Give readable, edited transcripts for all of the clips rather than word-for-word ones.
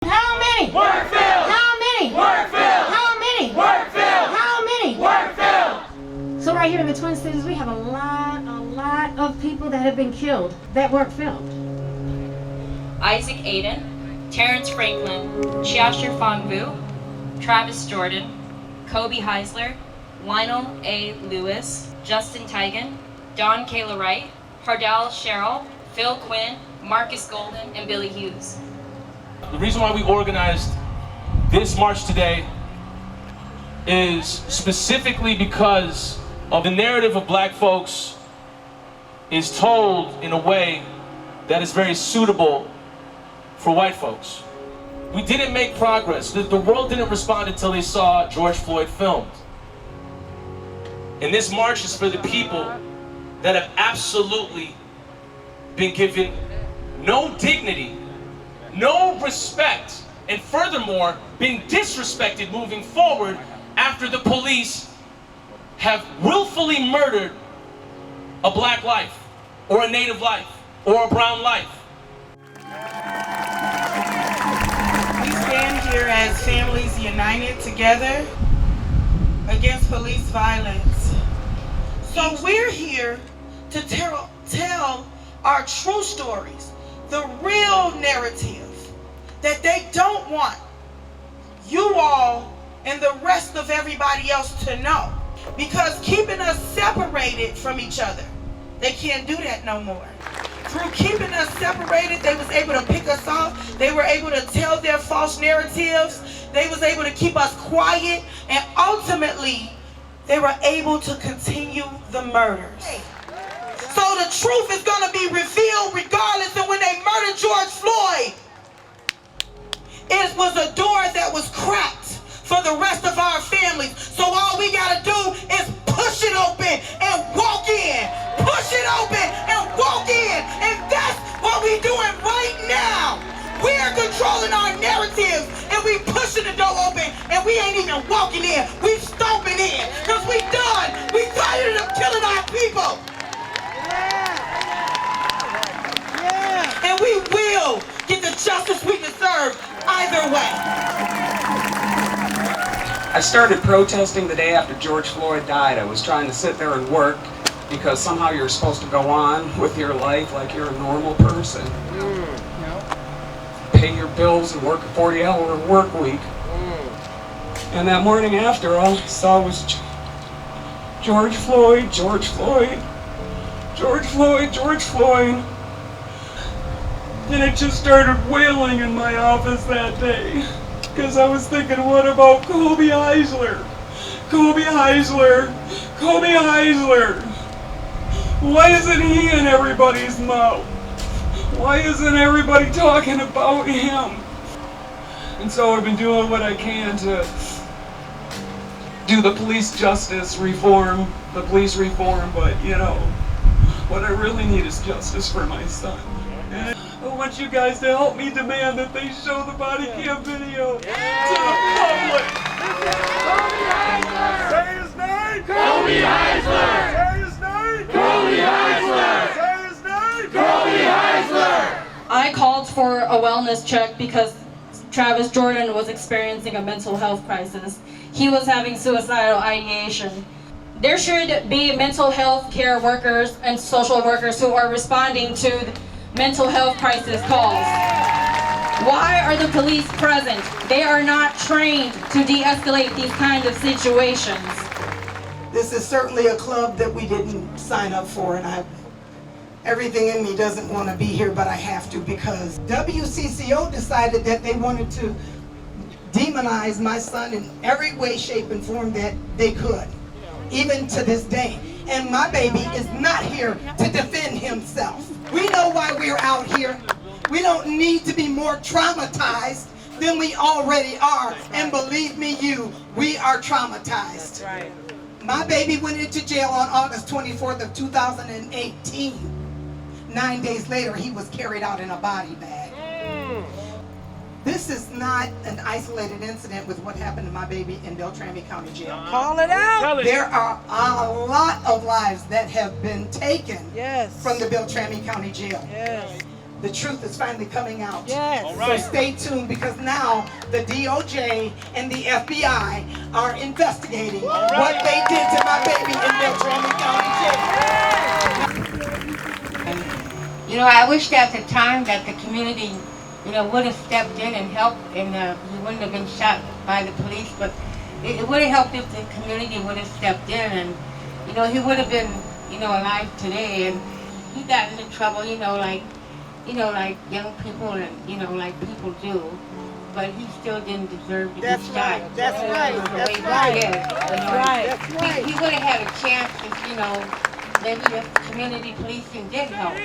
How many? Work field. How many? Work field. How many? Work field. How many? Work field. So right here in the Twin Cities, we have a lot of people that have been killed that weren't filmed. Isaac Aiden, Terrence Franklin, Xiaoxia Fangvu, Travis Jordan, Kobe Heisler, Lionel A. Lewis, Justin Tigan, Don Kayla Wright, Hardell Sherrill, Phil Quinn, Marcus Golden, and Billy Hughes. The reason why we organized this march today is specifically because of the narrative of black folks is told in a way that is very suitable for white folks. We didn't make progress. The world didn't respond until they saw George Floyd filmed. And this march is for the people that have absolutely been given no dignity, no respect, and furthermore, been disrespected moving forward after the police have willfully murdered a black life, or a native life, or a brown life. We stand here as families united together against police violence. So we're here to tell our true stories, the real narrative that they don't want you all and the rest of everybody else to know. Because keeping us separated from each other, they can't do that no more. Through keeping us separated, they was able to pick us off. They were able to tell their false narratives. They was able to keep us quiet. And ultimately, they were able to continue the murders. So the truth is going to be revealed regardless. And when they murdered George Floyd, it was a door that was cracked for the rest of our families. So all we got to do is push it open and walk in. Push it open and walk in. And that's what we're doing right now. We're controlling our narratives and we pushing the door open and we ain't even walking in. We stomping in because we done. We tired of killing our people. And we will get the justice we deserve either way. I started protesting the day after George Floyd died. I was trying to sit there and work because somehow you're supposed to go on with your life like you're a normal person. Pay your bills and work a 40-hour work week. And that morning after, all I saw was George Floyd, George Floyd, George Floyd, George Floyd. And it just started wailing in my office that day. Because I was thinking, what about Kobe Heisler? Kobe Heisler! Kobe Heisler! Why isn't he in everybody's mouth? Why isn't everybody talking about him? And so I've been doing what I can to do the police justice reform, the police reform, but you know, what I really need is justice for my son. And I want you guys to help me demand that they show the body cam video to the public. Say his name. Kobe Heisler. Say his name. Kobe Heisler. Say his name. Kobe Heisler. I called for a wellness check because Travis Jordan was experiencing a mental health crisis. He was having suicidal ideation. There should be mental health care workers and social workers who are responding to mental health crisis calls. Why are the police present? They are not trained to de-escalate these kinds of situations. This is certainly a club that we didn't sign up for, and everything in me doesn't want to be here, but I have to because WCCO decided that they wanted to demonize my son in every way, shape, and form that they could, even to this day. And my baby is not here to defend himself. We know why we're out here. We don't need to be more traumatized than we already are. And believe me, we are traumatized. Right. My baby went into jail on August 24th of 2018. 9 days later, he was carried out in a body bag. This is not an isolated incident with what happened to my baby in Beltrami County Jail. Call it out. There are a lot of lives that have been taken from the Beltrami County Jail. the truth is finally coming out. Yes. All right. So stay tuned, because now the DOJ and the FBI are investigating what they did to my baby in Beltrami County Jail. You know, I wish at the time that the community, you know, would have stepped in and helped, and he wouldn't have been shot by the police, but it would have helped if the community would have stepped in, and, you know, he would have been, you know, alive today. And he got into trouble, you know, like young people and, you know, like people do, but he still didn't deserve to be shot. That's right. That's He would have had a chance if, you know, maybe if community policing did help. Say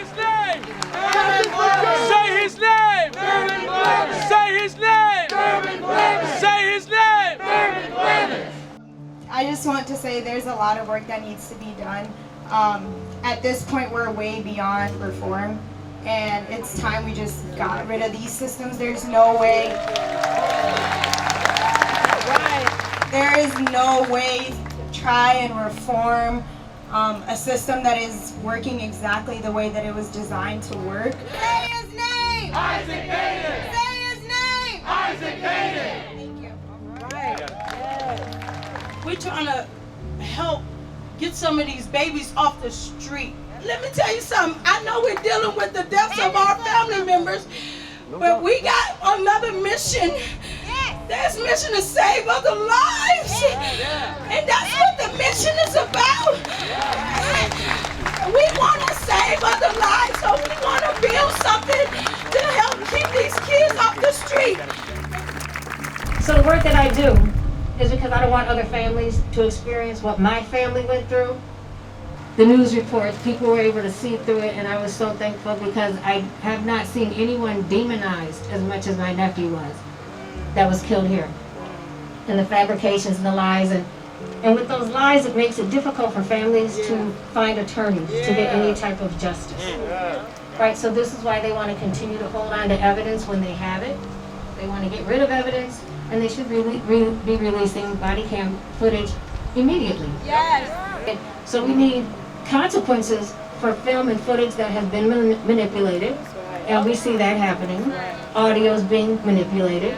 his name! Say his name! Say his name! Say his name! I just want to say there's a lot of work that needs to be done. At this point, we're way beyond reform, and it's time we just got rid of these systems. There's no way. There is no way to try and reform a system that is working exactly the way that it was designed to work. Say his name! Isaac Hayden! Say his name! Isaac Hayden! Thank you. We're trying to help get some of these babies off the street. Let me tell you something. I know we're dealing with the deaths of our family members, but we got another mission. This mission to save other lives. And that's what the mission is about. We want to save other lives, so we want to build something to help keep these kids off the street. So the work that I do is because I don't want other families to experience what my family went through. The news reports, people were able to see through it, and I was so thankful because I have not seen anyone demonized as much as my nephew was, that was killed here. And the fabrications and the lies, and with those lies, it makes it difficult for families to find attorneys to get any type of justice. Right, so this is why they want to continue to hold on to evidence when they have it. They want to get rid of evidence, and they should be releasing body cam footage immediately. Yes. So we need consequences for film and footage that has been manipulated, and we see that happening. Audio is being manipulated.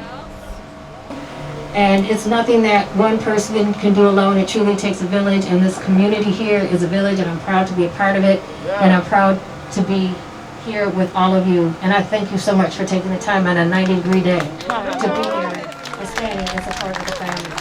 And it's nothing that one person can do alone. It truly takes a village, and this community here is a village, and I'm proud to be a part of it, and I'm proud to be here with all of you. And I thank you so much for taking the time on a 90-degree day to be here and standing in support of the family.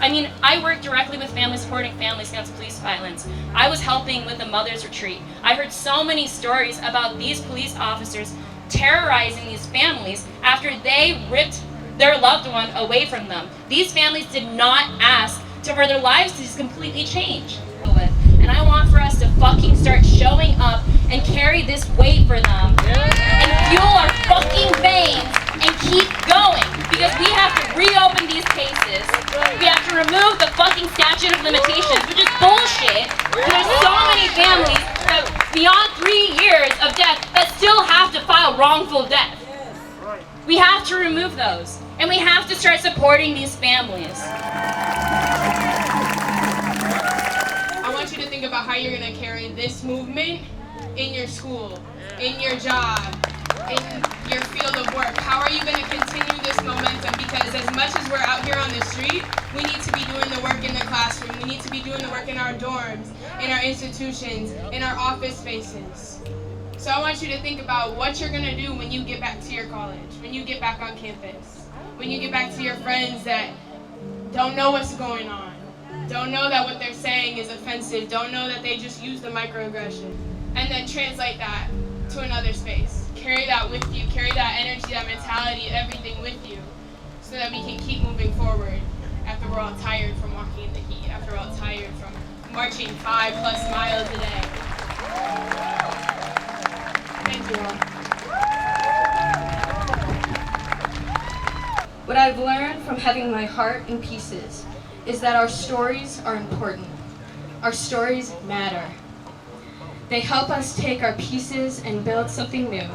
I mean, I work directly with families supporting families against police violence. I was helping with the Mother's Retreat. I heard so many stories about these police officers terrorizing these families after they ripped their loved one away from them. These families did not ask for their lives to just completely change. And I want for us to fucking start showing up and carry this weight for them and fuel our fucking veins and keep going, because we have to reopen these cases. We have to remove the fucking statute of limitations, which is bullshit. There's so many families that beyond 3 years of death that still have to file wrongful death. We have to remove those, and we have to start supporting these families. I want you to think about how you're going to carry this movement in your school, in your job, in your field of work. How are you going to continue this momentum? Because as much as we're out here on the street, we need to be doing the work in the classroom. We need to be doing the work in our dorms, in our institutions, in our office spaces. So I want you to think about what you're going to do when you get back to your college, when you get back on campus, when you get back to your friends that don't know what's going on, don't know that what they're saying is offensive, don't know that they just used the microaggression, and then translate that to another space. Carry that with you, carry that energy, that mentality, everything with you, so that we can keep moving forward after we're all tired from walking in the heat, after we're all tired from marching 5+ miles a day. Thank you all. What I've learned from having my heart in pieces is that our stories are important. Our stories matter. They help us take our pieces and build something new.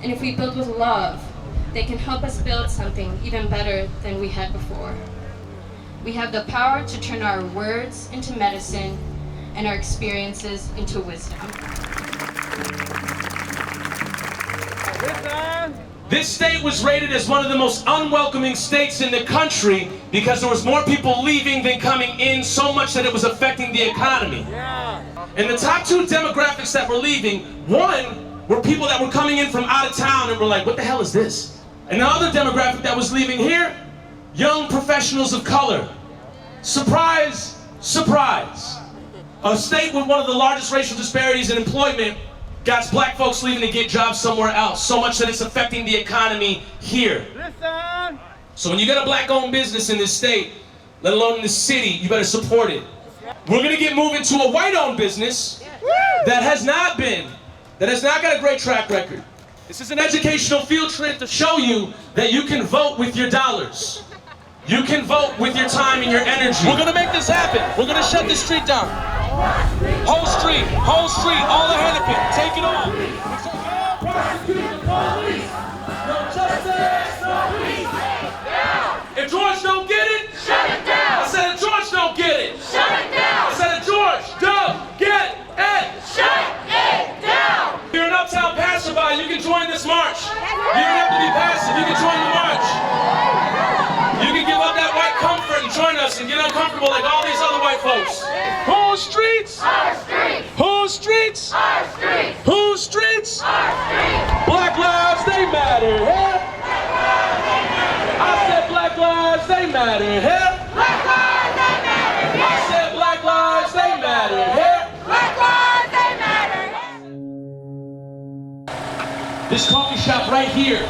And if we build with love, they can help us build something even better than we had before. We have the power to turn our words into medicine and our experiences into wisdom. This state was rated as one of the most unwelcoming states in the country because there was more people leaving than coming in, so much that it was affecting the economy. And the top two demographics that were leaving, one were people that were coming in from out of town and were like, what the hell is this? And the other demographic that was leaving here, young professionals of color. Surprise, surprise. A state with one of the largest racial disparities in employment got black folks leaving to get jobs somewhere else, so much that it's affecting the economy here. Listen. So when you got a black-owned business in this state, let alone in this city, you better support it. We're gonna get moving to a white-owned business that has not got a great track record. This is an educational field trip to show you that you can vote with your dollars. You can vote with your time and your energy. We're gonna make this happen. We're gonna shut this street down. Whole street, all the Hennepin, take it all. No justice, no peace. If George don't get it, shut it down. I said if George don't get it, shut it down. I said if George don't get it, shut it down. If you're an uptown passerby, you can join this march. You don't have to be passive, you can join the march. You can give up that white comfort and join us and get uncomfortable like all these other white folks. Whose streets? Our streets. Whose streets? Our streets. Whose streets? Our streets. Black lives, they matter. Hey? I said black lives, they matter. Hey? Black lives, they matter. I said black lives, they matter. Hey? Black lives, they matter. This coffee shop right here,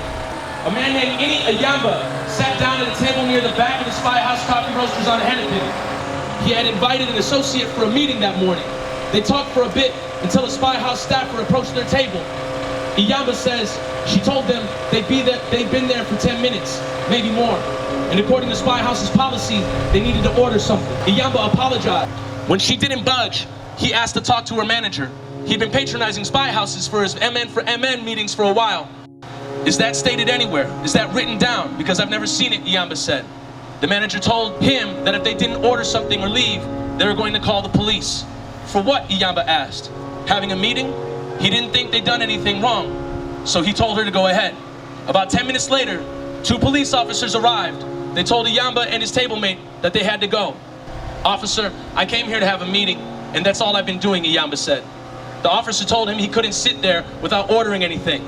a man named Andi Epperley sat down at a table near the back of the Spy House Coffee Roasters on Hennepin. He had invited an associate for a meeting that morning. They talked for a bit until a Spy House staffer approached their table. Epperley says she told them they'd been there for 10 minutes, maybe more. And according to Spy House's policy, they needed to order something. Epperley apologized. When she didn't budge, he asked to talk to her manager. He'd been patronizing Spy Houses for his MN for MN meetings for a while. Is that stated anywhere? Is that written down? Because I've never seen it, Epperley said. The manager told him that if they didn't order something or leave, they were going to call the police. For what, Epperley asked? Having a meeting? He didn't think they'd done anything wrong, so he told her to go ahead. About 10 minutes later, 2 police officers arrived. They told Epperley and his table mate that they had to go. Officer, I came here to have a meeting, and that's all I've been doing, Epperley said. The officer told him he couldn't sit there without ordering anything.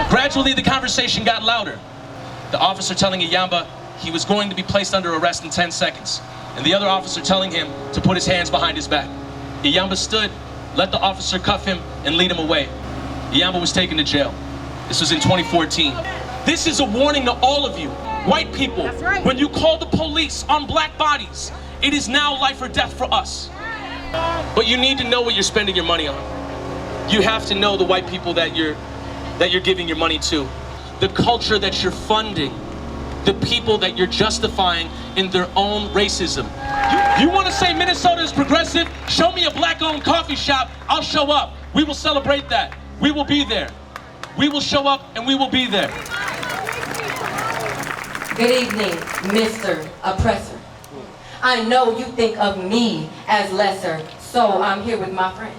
Gradually, the conversation got louder. The officer telling Epperley he was going to be placed under arrest in 10 seconds, and the other officer telling him to put his hands behind his back. Epperley stood, let the officer cuff him, and lead him away. Epperley was taken to jail. This was in 2014. This is a warning to all of you, white people. That's right. When you call the police on black bodies, it is now life or death for us. But you need to know what you're spending your money on. You have to know the white people that you're giving your money to, the culture that you're funding, the people that you're justifying in their own racism. You want to say Minnesota is progressive? Show me a black-owned coffee shop, I'll show up. We will celebrate that. We will be there. We will show up and we will be there. Good evening, Mr. Oppressor. I know you think of me as lesser, so I'm here with my friends.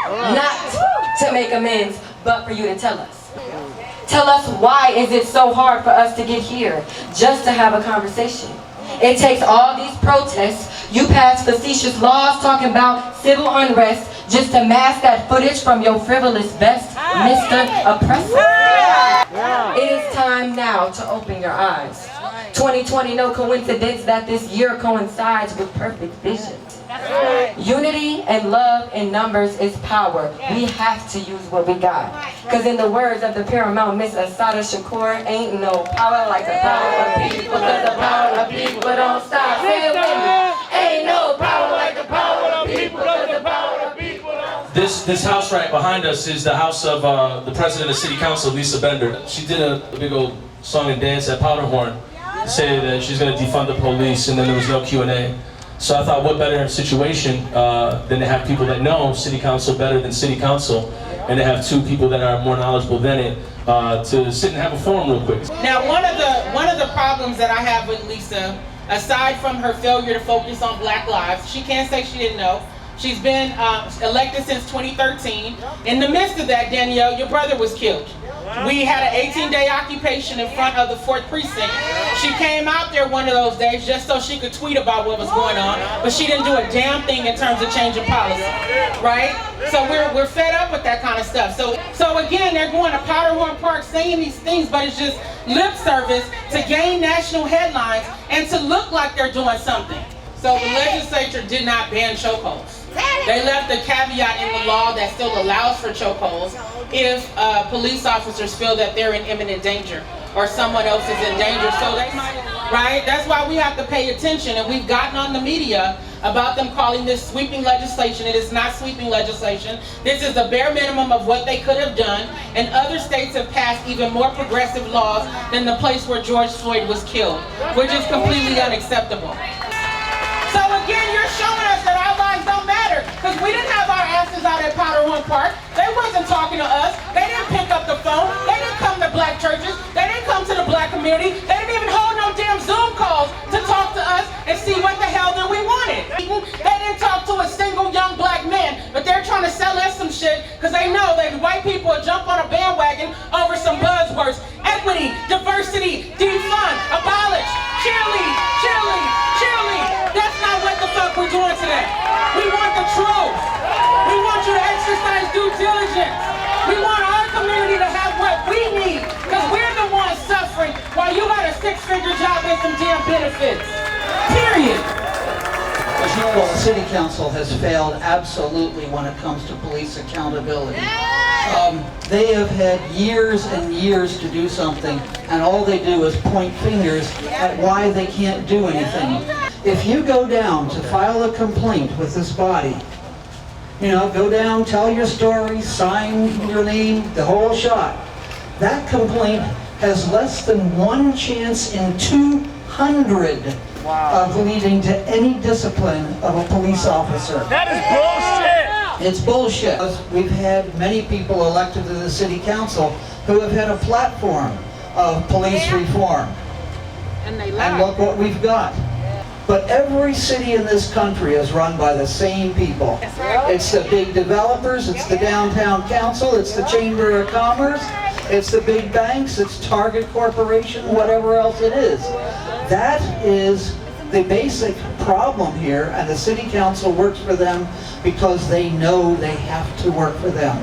Not to make amends, but for you to tell us. Tell us why is it so hard for us to get here, just to have a conversation. It takes all these protests, you pass facetious laws talking about civil unrest, just to mask that footage from your frivolous vest, Mr. Oppressor. It is time now to open your eyes. 2020, no coincidence that this year coincides with perfect vision. Unity and love in numbers is power. We have to use what we got. Because in the words of the paramount Miss Asada Shakur, ain't no power like the power of people, because the power of people don't stop. Say it with me. Ain't no power like the power of people, because the power of people don't stop. This house right behind us is the house of the president of City Council, Lisa Bender. She did a big old song and dance at Powderhorn, saying that she's going to defund the police, and then there was no Q&A. So I thought, what better situation than to have people that know City Council better than City Council, and to have 2 people that are more knowledgeable than it to sit and have a forum real quick. Now, one of the problems that I have with Lisa, aside from her failure to focus on Black lives, she can't say she didn't know. She's been elected since 2013. In the midst of that, Danielle, your brother was killed. We had an 18-day occupation in front of the 4th precinct. She came out there one of those days just so she could tweet about what was going on, but she didn't do a damn thing in terms of changing policy, right? So we're fed up with that kind of stuff. So again, they're going to Powderhorn Park saying these things, but it's just lip service to gain national headlines and to look like they're doing something. So the legislature did not ban chokeholds. They left a caveat in the law that still allows for chokeholds if police officers feel that they're in imminent danger or someone else is in danger. So they might, right? That's why we have to pay attention, and we've gotten on the media about them calling this sweeping legislation. It is not sweeping legislation. This is the bare minimum of what they could have done, and other states have passed even more progressive laws than the place where George Floyd was killed, which is completely unacceptable. So again, you're showing us that our lives don't matter, because we didn't have our asses out at Powderhorn Park. They wasn't talking to us. They didn't pick up the phone. They didn't come to black churches. They didn't come to the black community. They didn't even hold no damn Zoom calls to talk to us and see what the hell that we wanted. They didn't talk to a single young black man, but they're trying to sell us some shit because they know that white people will jump on a bandwagon over some buzzwords. Equity, diversity, defund, abolish, cheerlead, cheerlead, cheerlead. That's not what the fuck we're doing today. We want the truth. We want you to exercise due diligence. We want our community to have what we need, because we're the ones suffering while you got a 6-figure job and some damn benefits. Period. As you know, the City Council has failed absolutely when it comes to police accountability. They have had years and years to do something, and all they do is point fingers at why they can't do anything. If you go down to file a complaint with this body, you know, go down, tell your story, sign your name, the whole shot. That complaint has less than 1 chance in 200 of leading to any discipline of a police officer. That is bullshit! It's bullshit. We've had many people elected to the City Council who have had a platform of police reform. And look what we've got. But every city in this country is run by the same people. It's the big developers, it's the downtown council, it's the Chamber of Commerce, it's the big banks, it's Target Corporation, whatever else it is. That is the basic problem here, and the City Council works for them because they know they have to work for them.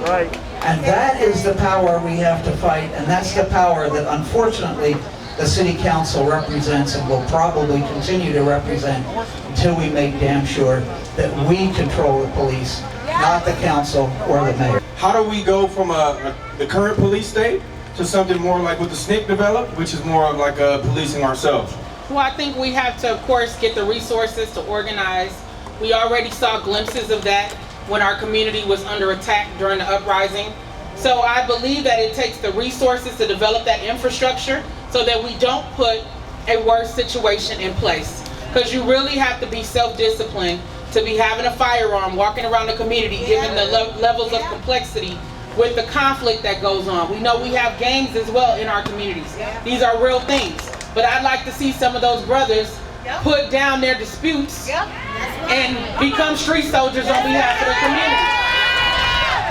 Right. And that is the power we have to fight, and that's the power that unfortunately the City Council represents and will probably continue to represent until we make damn sure that we control the police, not the council or the mayor. How do we go from the current police state to something more like what the SNCC developed, which is more of like policing ourselves? Well, I think we have to, of course, get the resources to organize. We already saw glimpses of that when our community was under attack during the uprising. So I believe that it takes the resources to develop that infrastructure so that we don't put a worse situation in place. Because you really have to be self-disciplined to be having a firearm, walking around the community, given the levels of complexity with the conflict that goes on. We know we have gangs as well in our communities. These are real things. But I'd like to see some of those brothers put down their disputes and become street soldiers on behalf of the community.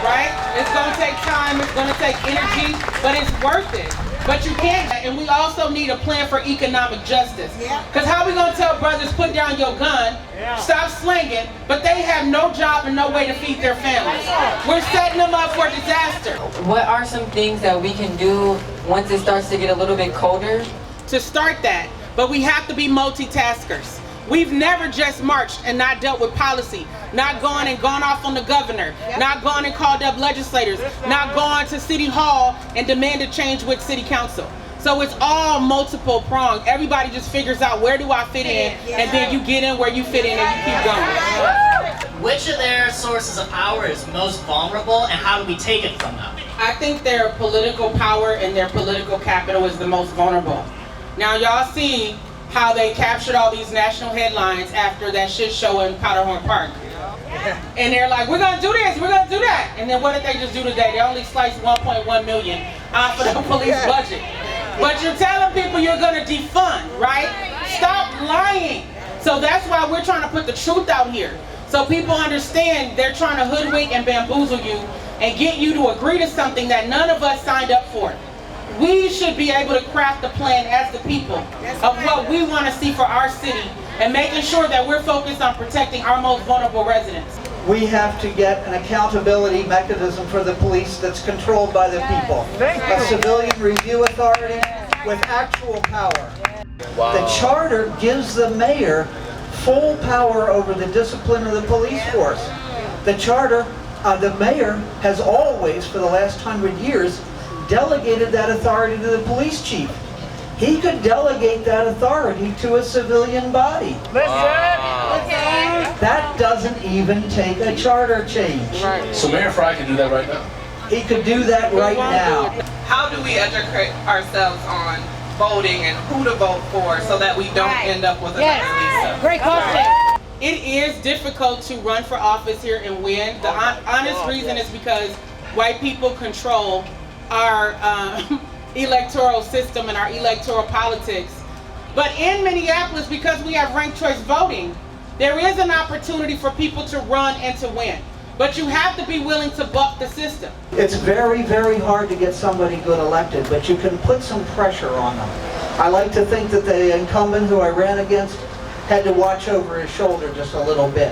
Right? It's going to take time, it's going to take energy, but it's worth it. But you can't, and we also need a plan for economic justice. Because how are we going to tell brothers, put down your gun, stop slinging, but they have no job and no way to feed their families? We're setting them up for disaster. What are some things that we can do once it starts to get a little bit colder? To start that, but we have to be multitaskers. We've never just marched and not dealt with policy, not gone and gone off on the governor, not gone and called up legislators, not gone to City Hall and demanded change with City Council. So it's all multiple pronged. Everybody just figures out, where do I fit in, and then you get in where you fit in and you keep going. Which of their sources of power is most vulnerable, and how do we take it from them? I think their political power and their political capital is the most vulnerable. Now y'all see how they captured all these national headlines after that shit show in Powderhorn Park. And they're like, we're gonna do this, we're gonna do that. And then what did they just do today? They only sliced 1.1 million off of the police budget. But you're telling people you're gonna defund, right? Stop lying. So that's why we're trying to put the truth out here. So people understand they're trying to hoodwink and bamboozle you and get you to agree to something that none of us signed up for. We should be able to craft a plan as the people of what we want to see for our city and making sure that we're focused on protecting our most vulnerable residents. We have to get an accountability mechanism for the police that's controlled by the people. A civilian review authority with actual power. The charter gives the mayor full power over the discipline of the police force. The charter, the mayor has always, for the last 100 years, delegated that authority to the police chief. He could delegate that authority to a civilian body. That doesn't even take a charter change. So Mayor Fry can do that right now? He could do that right now. How do we educate ourselves on voting and who to vote for so that we don't end up with another Lisa? Great question. It is difficult to run for office here and win. The honest reason is because white people control our electoral system and our electoral politics. But in Minneapolis, because we have ranked choice voting, there is an opportunity for people to run and to win. But you have to be willing to buck the system. It's very, very hard to get somebody good elected, but you can put some pressure on them. I like to think that the incumbent who I ran against had to watch over his shoulder just a little bit.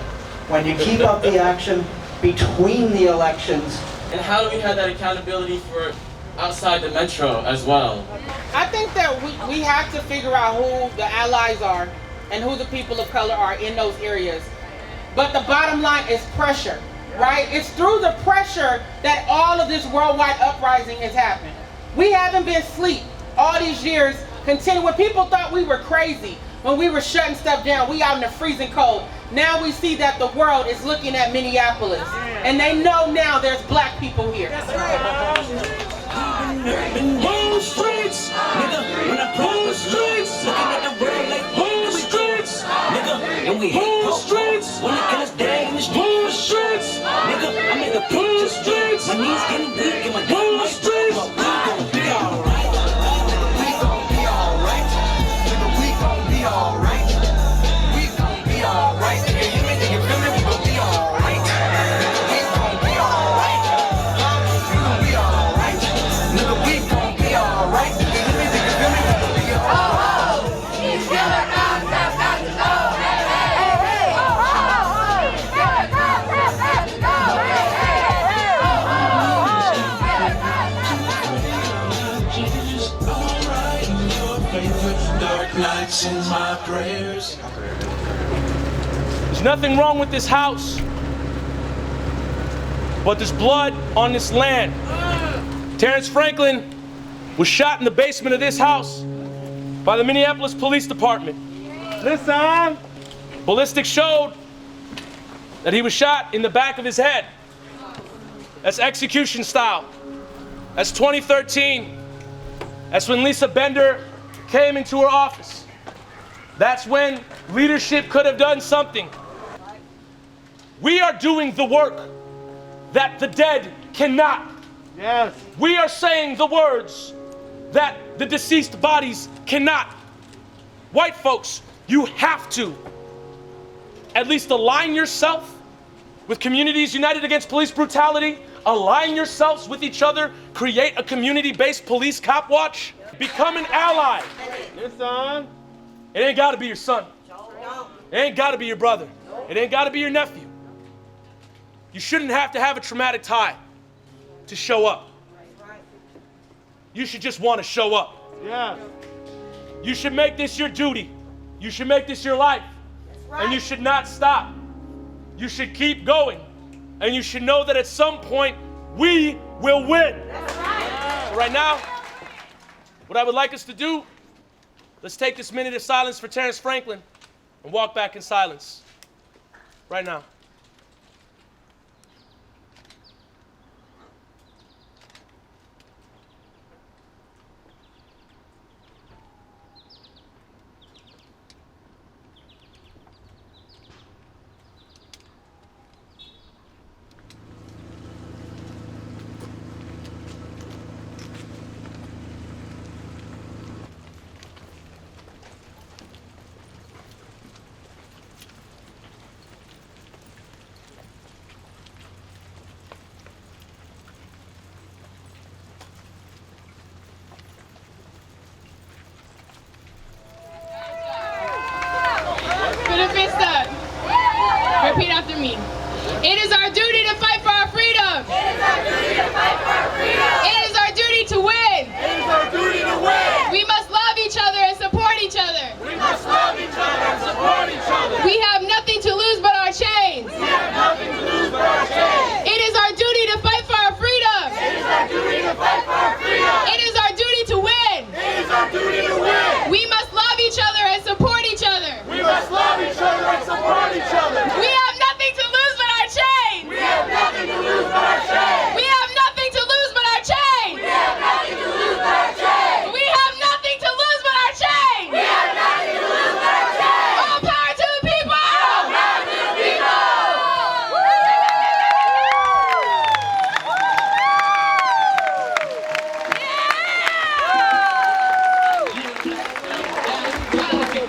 When you keep up the action between the elections. And how do we have that accountability for outside the metro as well? I think that we have to figure out who the allies are and who the people of color are in those areas. But the bottom line is pressure, right? It's through the pressure that all of this worldwide uprising has happened. We haven't been asleep all these years, when people thought we were crazy, when we were shutting stuff down, we out in the freezing cold. Now we see that the world is looking at Minneapolis, and they know now there's black people here. Home streets, nigga. When I home streets, looking at the world like home streets, nigga. And we hate home streets. When it comes down in the home streets, nigga. I made the picture streets. My knees getting weak and my home streets. But we gon' be alright. We gon' be alright. Nigga, we gon' be alright. We gon' be alright. Nigga, you mean that you feel me? We gon' be alright. We gon' be alright. We gon' be alright. Nigga, we gon' be alright. Nigga, you mean that you feel me? We gon' be alright. He's gonna come, come, come, go. Hey, hey, hey. Oh, oh, oh. He's gonna come, come, come, go. Hey, hey, hey. Oh, oh, oh. He's gonna come, come, come. Your favorite dark nights in my prayers. There's nothing wrong with this house, but there's blood on this land. Terrence Franklin was shot in the basement of this house by the Minneapolis Police Department. Listen! Ballistics showed that he was shot in the back of his head. That's execution style. That's 2013. That's when Lisa Bender came into her office. That's when leadership could have done something. We are doing the work that the dead cannot. Yes. We are saying the words that the deceased bodies cannot. White folks, you have to at least align yourself with Communities United Against Police Brutality, align yourselves with each other, create a community-based police cop watch, become an ally. Listen, it ain't gotta be your son. It ain't gotta be your brother. It ain't gotta be your nephew. You shouldn't have to have a traumatic tie to show up. You should just want to show up. Yeah. You should make this your duty. You should make this your life. And you should not stop. You should keep going. And you should know that at some point, we will win. So right now, what I would like us to do, let's take this minute of silence for Terrence Franklin and walk back in silence. Right now.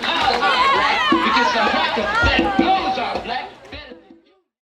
Loud.